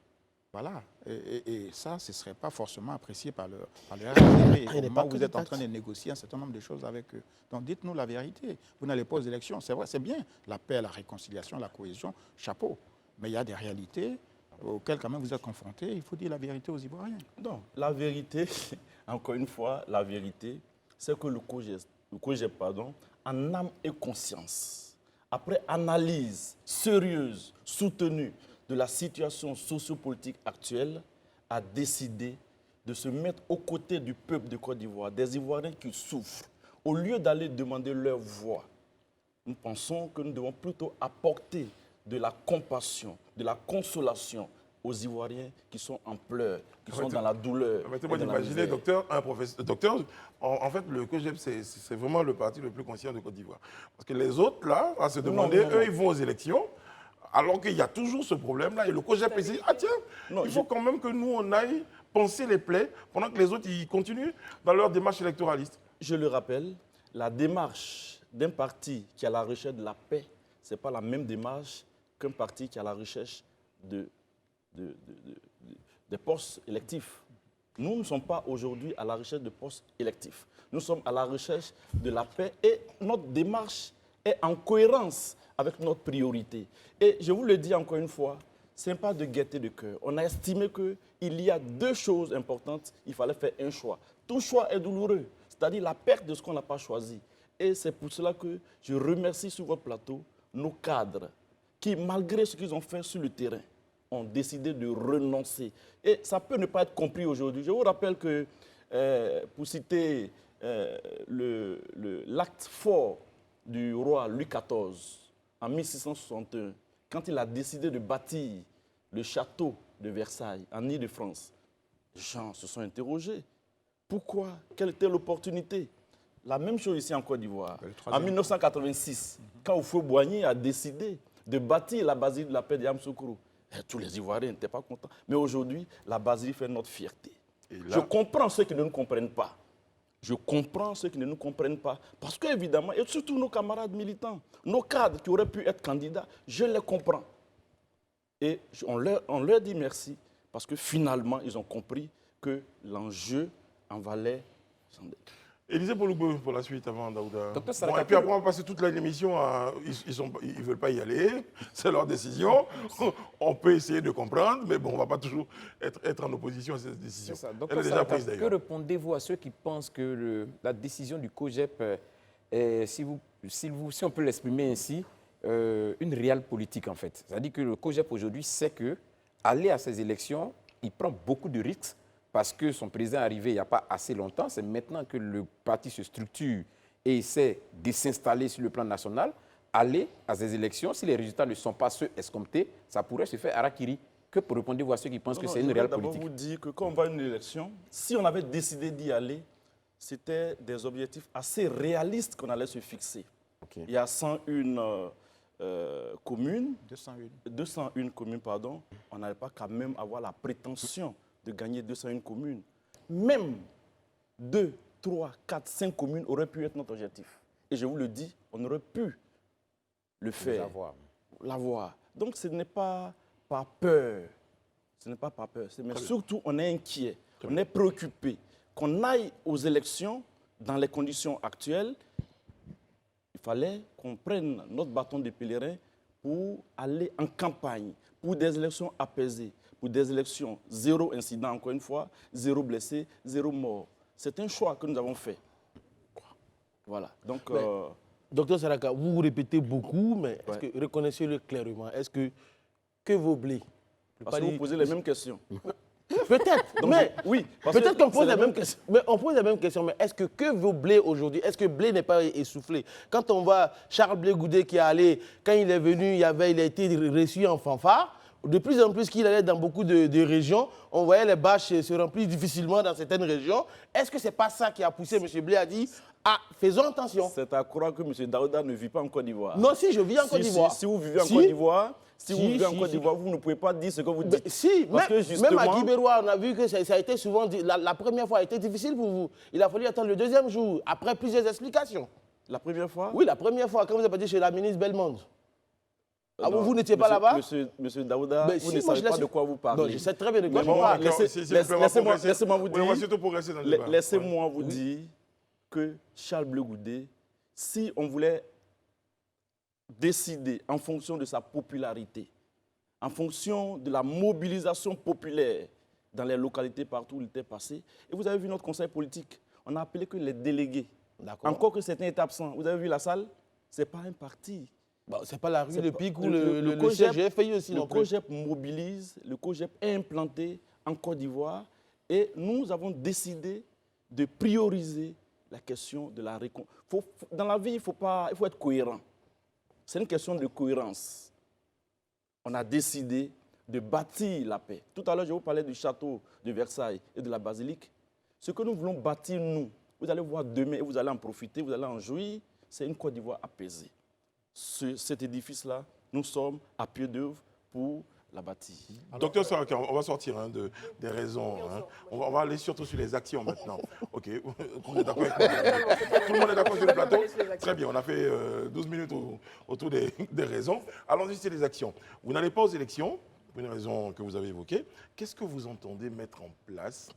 Voilà. Et ça, ce ne serait pas forcément apprécié par le RDP. Il n'est Au pas moment où vous êtes en train candidat. de négocier un certain nombre de choses avec eux. Donc dites-nous la vérité. Vous n'allez pas aux élections. C'est vrai, c'est bien. La paix, la réconciliation, la cohésion, chapeau. Mais il y a des réalités auxquelles quand même vous êtes confrontés. Il faut dire la vérité aux Ivoiriens. Non, la vérité, encore une fois, la vérité, c'est que le COJEP, en âme et conscience, après analyse sérieuse, soutenue de la situation sociopolitique actuelle, a décidé de se mettre aux côtés du peuple de Côte d'Ivoire, des Ivoiriens qui souffrent. Au lieu d'aller demander leur voix, nous pensons que nous devons plutôt apporter de la compassion, de la consolation aux Ivoiriens qui sont en pleurs, qui sont dans la douleur. Permettez-moi et dans la d'imaginer, misère. docteur, un professeur. Docteur, en fait, le COJEP, c'est vraiment le parti le plus conscient de Côte d'Ivoire. Parce que les autres, là, à se demander, non, non. eux, ils vont aux élections, alors qu'il y a toujours ce problème-là. Et le COJEP essaie, ah tiens, Non, il faut quand même que nous, on aille penser les plaies, pendant que les autres, ils continuent dans leur démarche électoraliste. Je le rappelle, la démarche d'un parti qui est à la recherche de la paix, ce n'est pas la même démarche qu'un parti qui est à la recherche des postes électifs. Nous ne sommes pas aujourd'hui à la recherche de postes électifs. Nous sommes à la recherche de la paix et notre démarche est en cohérence avec notre priorité. Et je vous le dis encore une fois, ce n'est pas de gaieté de cœur. On a estimé qu'il y a deux choses importantes, il fallait faire un choix. Tout choix est douloureux, c'est-à-dire la perte de ce qu'on n'a pas choisi. Et c'est pour cela que je remercie sur votre plateau nos cadres qui, malgré ce qu'ils ont fait sur le terrain, ont décidé de renoncer. Et ça peut ne pas être compris aujourd'hui. Je vous rappelle que, pour citer l'acte fort du roi Louis XIV, en 1661, quand il a décidé de bâtir le château de Versailles, en Île-de-France, les gens se sont interrogés. Pourquoi? Quelle était l'opportunité? La même chose ici en Côte d'Ivoire. En 1986, quand Houphouët-Boigny a décidé de bâtir la basilique de la paix de Yamoussoukro, tous les Ivoiriens n'étaient pas contents. Mais aujourd'hui, la basilique fait notre fierté. Je comprends ceux qui ne nous comprennent pas. Je comprends ceux qui ne nous comprennent pas. Parce qu'évidemment, et surtout nos camarades militants, nos cadres qui auraient pu être candidats, je les comprends. Et on leur dit merci parce que finalement, ils ont compris que l'enjeu en valait. Élisée Poloubeu pour la suite avant Daouda. Docteur Bon, Saraka, et puis après, on va passer toute l'émission à. Ils ne veulent pas y aller, c'est leur décision. On peut essayer de comprendre, mais bon, on ne va pas toujours être en opposition à cette décision. C'est ça. Elle Docteur est déjà Saraka, prise que d'ailleurs. répondez-vous à ceux qui pensent que la décision du COJEP est, si on peut l'exprimer ainsi, une réelle politique en fait? C'est-à-dire que le COJEP aujourd'hui sait que aller à ces élections, il prend beaucoup de risques parce que son président est arrivé il n'y a pas assez longtemps. C'est maintenant que le parti se structure et essaie de s'installer sur le plan national. Aller à ces élections, si les résultats ne sont pas ceux escomptés, ça pourrait se faire à Rakiri. Que répondez-vous à ceux qui pensent que c'est une réelle politique? Je vais d'abord vous dire que quand on va à une élection, si on avait décidé d'y aller, c'était des objectifs assez réalistes qu'on allait se fixer. Okay. Il y a 101 communes, 201. 201 communes, pardon. On n'allait pas quand même avoir la prétention de gagner 201 communes. Même 2, 3, 4, 5 communes auraient pu être notre objectif. Et je vous le dis, on aurait pu le faire, l'avoir. Donc ce n'est pas par peur. Ce n'est pas par peur. Mais surtout, on est inquiet, on est préoccupé. Qu'on aille aux élections dans les conditions actuelles, il fallait qu'on prenne notre bâton de pèlerin pour aller en campagne, pour des élections apaisées, pour des élections zéro incident, encore une fois, zéro blessé, zéro mort. C'est un choix que nous avons fait. Voilà. Donc, Docteur Saraka, vous répétez beaucoup, mais est-ce que, reconnaissez-le clairement, est-ce que vos blés... parce que vous posez les mêmes questions. Peut-être, mais oui, peut-être qu'on pose les mêmes questions. Mais on pose les mêmes questions. Mais est-ce que vos blés aujourd'hui, est-ce que Blé n'est pas essoufflé? Quand on voit Charles Blé Goudé qui est allé, quand il est venu, il a été reçu en fanfare. De plus en plus qu'il allait dans beaucoup de régions, on voyait les bâches se remplir difficilement dans certaines régions. Est-ce que ce n'est pas ça qui a poussé M. Blé à dire ah, faisons attention? C'est à croire que M. Daouda ne vit pas en Côte d'Ivoire. Non, si, je vis en Côte d'Ivoire. Si vous vivez en Côte d'Ivoire, vous ne pouvez pas dire ce que vous dites. Si, parce que justement, même à Guibérois, on a vu que ça a été souvent dit, la première fois a été difficile pour vous. Il a fallu attendre le deuxième jour, après plusieurs explications. La première fois? Oui, la première fois, quand vous êtes parti chez la ministre Bellemonde. Ah, vous n'étiez pas là-bas? Monsieur Daouda, mais vous si, ne savez pas de quoi vous parlez. Non, je sais très bien de quoi je Bon, parle. Laissez-moi vous dire, laissez-moi vous dire que Charles Blé Goudé, si on voulait décider en fonction de sa popularité, en fonction de la mobilisation populaire dans les localités partout où il était passé, et vous avez vu notre conseil politique, on a appelé que les délégués. Encore que certains étaient absents. Vous avez vu la salle? Ce n'est pas un parti. Bon, ce n'est pas la rue de Pic ou le CGFI aussi. Le COGEP mobilise, le COGEP est implanté en Côte d'Ivoire et nous avons décidé de prioriser la question de la réconciliation. Dans la vie, il faut être cohérent. C'est une question de cohérence. On a décidé de bâtir la paix. Tout à l'heure, je vous parlais du château de Versailles et de la basilique. Ce que nous voulons bâtir, nous, vous allez voir demain et vous allez en profiter, vous allez en jouir, c'est une Côte d'Ivoire apaisée. Cet édifice-là, nous sommes à pied d'œuvre pour la bâtir. Docteur Saraka, on va sortir des raisons. On va aller surtout sur les actions maintenant. OK. On est d'accord avec moi. Tout le monde est d'accord sur le plateau? Très bien, on a fait 12 minutes autour des raisons. Allons-y sur les actions. Vous n'allez pas aux élections, pour une raison que vous avez évoquée. Qu'est-ce que vous entendez mettre en place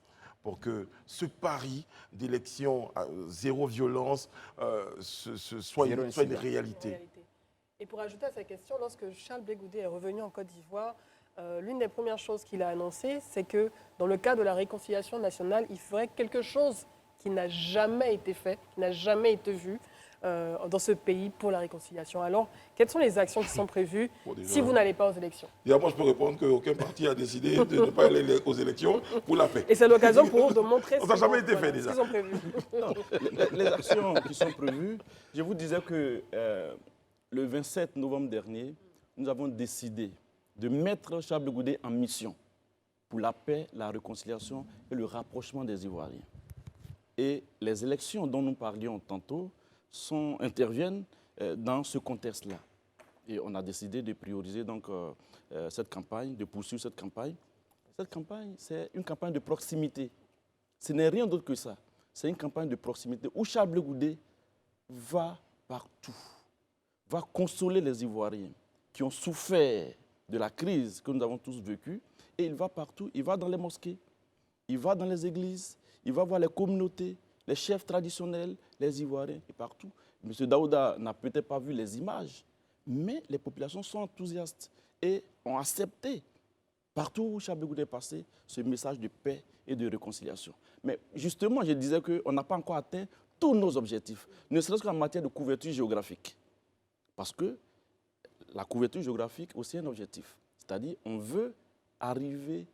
pour que ce pari d'élection zéro violence soit une réalité? Et pour ajouter à sa question, lorsque Charles Blé Goudé est revenu en Côte d'Ivoire, l'une des premières choses qu'il a annoncées, c'est que dans le cadre de la réconciliation nationale, il ferait quelque chose qui n'a jamais été fait, qui n'a jamais été vu dans ce pays pour la réconciliation. Alors, quelles sont les actions qui sont prévues si vous n'allez pas aux élections? Moi, je peux répondre qu'aucun parti a décidé de ne pas aller aux élections pour la paix. Et c'est l'occasion pour eux de montrer ça n'a jamais été fait déjà. Ce qu'ils ont prévu. Non, les actions qui sont prévues, je vous disais que le 27 novembre dernier, nous avons décidé de mettre Charles Blé Goudé en mission pour la paix, la réconciliation et le rapprochement des Ivoiriens. Et les élections dont nous parlions tantôt interviennent dans ce contexte-là. Et on a décidé de prioriser donc, cette campagne, de poursuivre cette campagne. Cette campagne, c'est une campagne de proximité. Ce n'est rien d'autre que ça. C'est une campagne de proximité où Charles Blé Goudé va partout, va consoler les Ivoiriens qui ont souffert de la crise que nous avons tous vécue. Et il va partout, il va dans les mosquées, il va dans les églises, il va voir les communautés, les chefs traditionnels, les Ivoiriens, et partout. M. Daouda n'a peut-être pas vu les images, mais les populations sont enthousiastes et ont accepté, partout où Charles Blé Goudé est passé, ce message de paix et de réconciliation. Mais justement, je disais qu'on n'a pas encore atteint tous nos objectifs, ne serait-ce qu'en matière de couverture géographique. Parce que la couverture géographique aussi est un objectif. C'est-à-dire qu'on veut arriver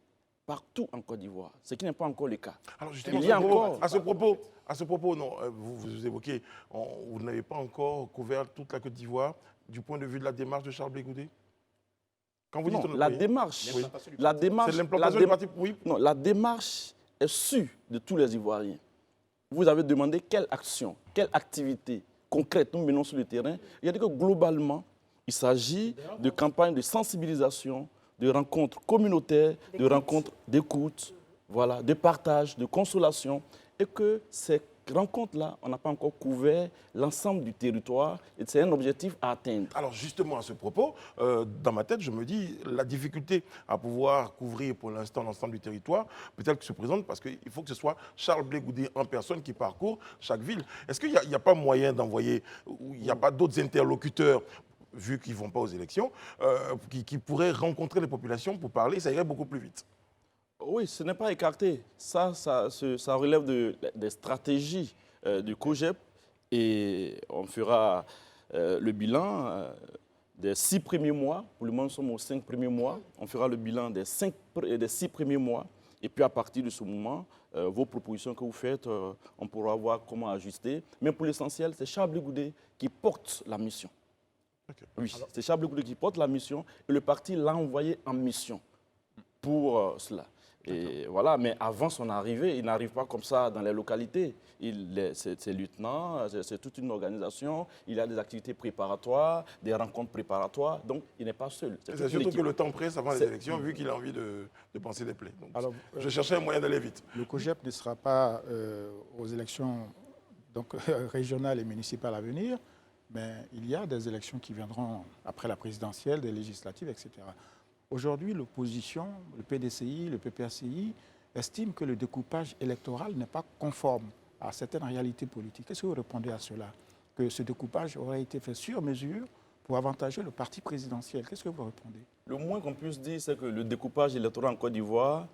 partout en Côte d'Ivoire, ce qui n'est pas encore le cas. Alors justement, à ce propos, non, vous évoquez, vous n'avez pas encore couvert toute la Côte d'Ivoire du point de vue de la démarche de Charles Blé Goudé? Quand vous dites la démarche, c'est l'implantation du parti. Oui. Non, la démarche est sûre de tous les Ivoiriens. Vous avez demandé quelle action, quelle activité concrète nous menons sur le terrain. Il y a dit que globalement, il s'agit de campagnes de sensibilisation, de rencontres communautaires, de rencontres d'écoute, voilà, de partage, de consolation, et que ces rencontres-là, on n'a pas encore couvert l'ensemble du territoire, et c'est un objectif à atteindre. Alors justement, à ce propos, dans ma tête, je me dis, la difficulté à pouvoir couvrir pour l'instant l'ensemble du territoire, peut-être que se présente parce qu'il faut que ce soit Charles Blé Goudé en personne qui parcourt chaque ville. Est-ce qu'il n'y a pas moyen d'envoyer, il n'y a pas d'autres interlocuteurs vu qu'ils ne vont pas aux élections, qui pourraient rencontrer les populations pour parler, ça irait beaucoup plus vite. Oui, ce n'est pas écarté. Ça relève des stratégies du COJEP et on fera le bilan des 6 premiers mois. Pour le moment, nous sommes aux 5 premiers mois. On fera le bilan des 6 premiers mois. Et puis à partir de ce moment, vos propositions que vous faites, on pourra voir comment ajuster. Mais pour l'essentiel, c'est Charles Blé Goudé qui porte la mission. Okay. Oui, c'est Charles Blé Goudé qui porte la mission et le parti l'a envoyé en mission pour cela. Et voilà, mais avant son arrivée, il n'arrive pas comme ça dans les localités. C'est lieutenant, c'est toute une organisation, il a des activités préparatoires, des rencontres préparatoires, donc il n'est pas seul. C'est surtout que le temps presse avant les élections, vu qu'il a envie de penser des plaies. Donc, alors, je cherchais un moyen d'aller vite. Le COJEP ne sera pas aux élections régionales et municipales à venir, mais il y a des élections qui viendront après la présidentielle, des législatives, etc. Aujourd'hui, l'opposition, le PDCI, le PPACI, estiment que le découpage électoral n'est pas conforme à certaines réalités politiques. Qu'est-ce que vous répondez à cela? Que ce découpage aurait été fait sur mesure pour avantager le parti présidentiel. Qu'est-ce que vous répondez? Le moins qu'on puisse dire, c'est que le découpage électoral en Côte d'Ivoire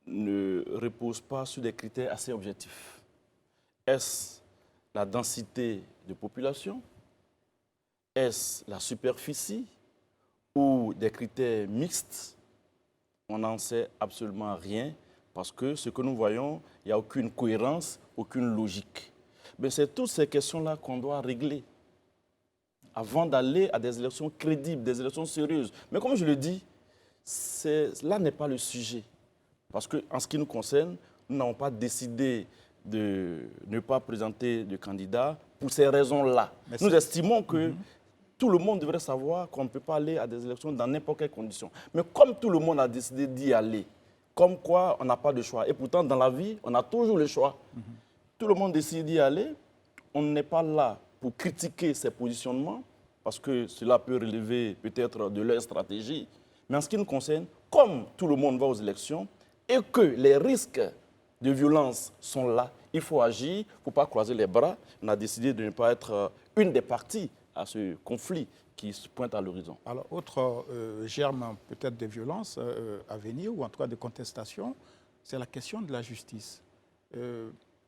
ne repose pas sur des critères assez objectifs. Est-ce la densité de population? Est-ce la superficie? Ou des critères mixtes? On n'en sait absolument rien parce que ce que nous voyons, il n'y a aucune cohérence, aucune logique. Mais c'est toutes ces questions-là qu'on doit régler avant d'aller à des élections crédibles, des élections sérieuses. Mais comme je le dis, là n'est pas le sujet. Parce qu'en ce qui nous concerne, nous n'avons pas décidé de ne pas présenter de candidat pour ces raisons-là. Nous estimons que tout le monde devrait savoir qu'on ne peut pas aller à des élections dans n'importe quelle condition. Mais comme tout le monde a décidé d'y aller, comme quoi on n'a pas de choix. Et pourtant, dans la vie, on a toujours le choix. Tout le monde décide d'y aller. On n'est pas là pour critiquer ces positionnements, parce que cela peut relever peut-être de leur stratégie. Mais en ce qui nous concerne, comme tout le monde va aux élections et que les risques de violence sont là, il faut agir, il ne faut pas croiser les bras. On a décidé de ne pas être une des parties à ce conflit qui se pointe à l'horizon. Alors, autre germe peut-être de violence à venir, ou en tout cas de contestation, c'est la question de la justice.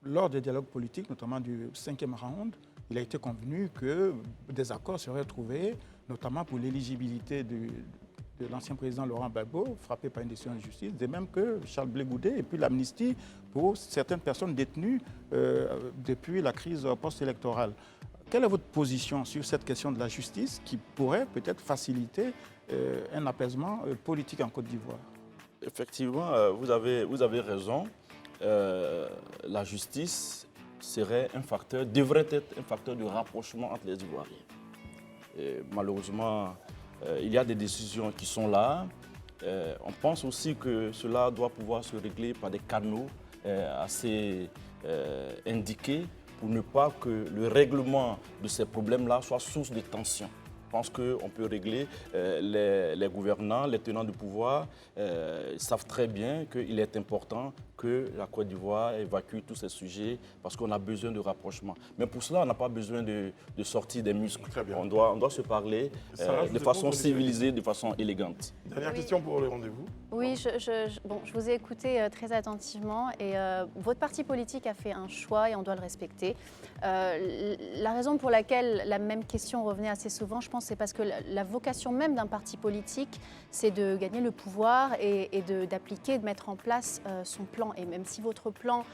Lors des dialogues politiques, notamment du 5e round, il a été convenu que des accords seraient trouvés, notamment pour l'éligibilité de l'ancien président Laurent Gbagbo, frappé par une décision de justice, de même que Charles Blé Goudé, et puis l'amnistie pour certaines personnes détenues depuis la crise post-électorale. Quelle est votre position sur cette question de la justice qui pourrait peut-être faciliter un apaisement politique en Côte d'Ivoire? Effectivement, vous avez raison. La justice devrait être un facteur de rapprochement entre les Ivoiriens. Et malheureusement, il y a des décisions qui sont là. On pense aussi que cela doit pouvoir se régler par des canaux assez indiqués, pour ne pas que le règlement de ces problèmes-là soit source de tension. Je pense qu'on peut régler. Les gouvernants, les tenants du pouvoir savent très bien qu'il est important que la Côte d'Ivoire évacue tous ces sujets parce qu'on a besoin de rapprochement. Mais pour cela, on n'a pas besoin de sortir des muscles. On doit se parler de façon civilisée, de façon élégante. Dernière question pour le rendez-vous. Oui, je vous ai écouté très attentivement et votre parti politique a fait un choix et on doit le respecter. La raison pour laquelle la même question revenait assez souvent, je pense, c'est parce que la vocation même d'un parti politique, c'est de gagner le pouvoir et d'appliquer, de mettre en place son plan. Et même si votre plan,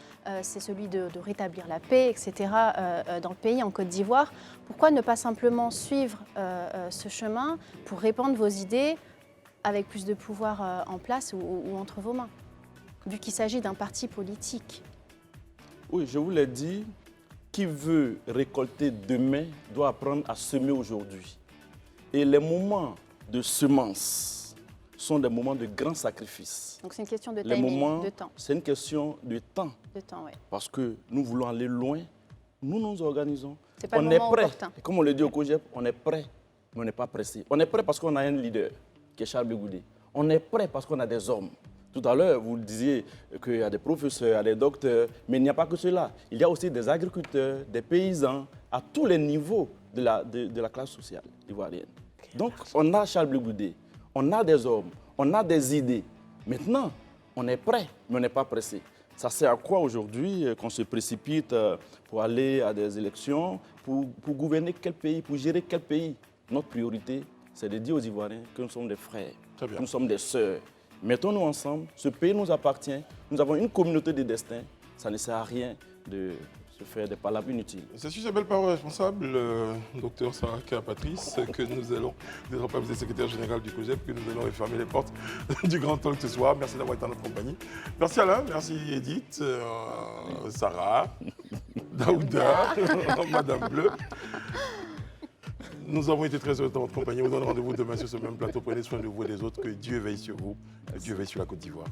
c'est celui de rétablir la paix, etc., dans le pays, en Côte d'Ivoire, pourquoi ne pas simplement suivre ce chemin pour répandre vos idées avec plus de pouvoir en place ou entre vos mains, vu qu'il s'agit d'un parti politique? Oui, je vous l'ai dit, qui veut récolter demain doit apprendre à semer aujourd'hui. Et les moments de semence sont des moments de grand sacrifice. Donc c'est une question de timing, de temps. C'est une question de temps. De temps, oui. Parce que nous voulons aller loin, nous nous organisons. C'est pas le moment opportun. Comme on le dit au COJEP, on est prêt, mais on n'est pas pressé. On est prêt parce qu'on a un leader, qui est Charles Blé Goudé. On est prêt parce qu'on a des hommes. Tout à l'heure, vous disiez qu'il y a des professeurs, il y a des docteurs, mais il n'y a pas que cela. Il y a aussi des agriculteurs, des paysans, à tous les niveaux de la classe sociale ivoirienne. Donc, on a Charles Blé Goudé, on a des hommes, on a des idées. Maintenant, on est prêt, mais on n'est pas pressé. Ça sert à quoi aujourd'hui qu'on se précipite pour aller à des élections, pour gouverner quel pays, pour gérer quel pays? Notre priorité, c'est de dire aux Ivoiriens que nous sommes des frères, que nous sommes des sœurs. Mettons-nous ensemble, ce pays nous appartient, nous avons une communauté de destin, ça ne sert à rien de se faire des palabres inutiles. C'est sur ces belles paroles responsables, docteur Saraka Patrice, que nous allons, vous êtes secrétaire général du COGEP, que nous allons refermer les portes du Grand Talk ce soir. Merci d'avoir été en notre compagnie. Merci Alain, merci Edith, Sarah, Daouda, Madame Bleu. Nous avons été très heureux de votre compagnie. On vous donne rendez-vous demain sur ce même plateau. Prenez soin de vous et des autres. Que Dieu veille sur vous. Que Dieu veille sur la Côte d'Ivoire.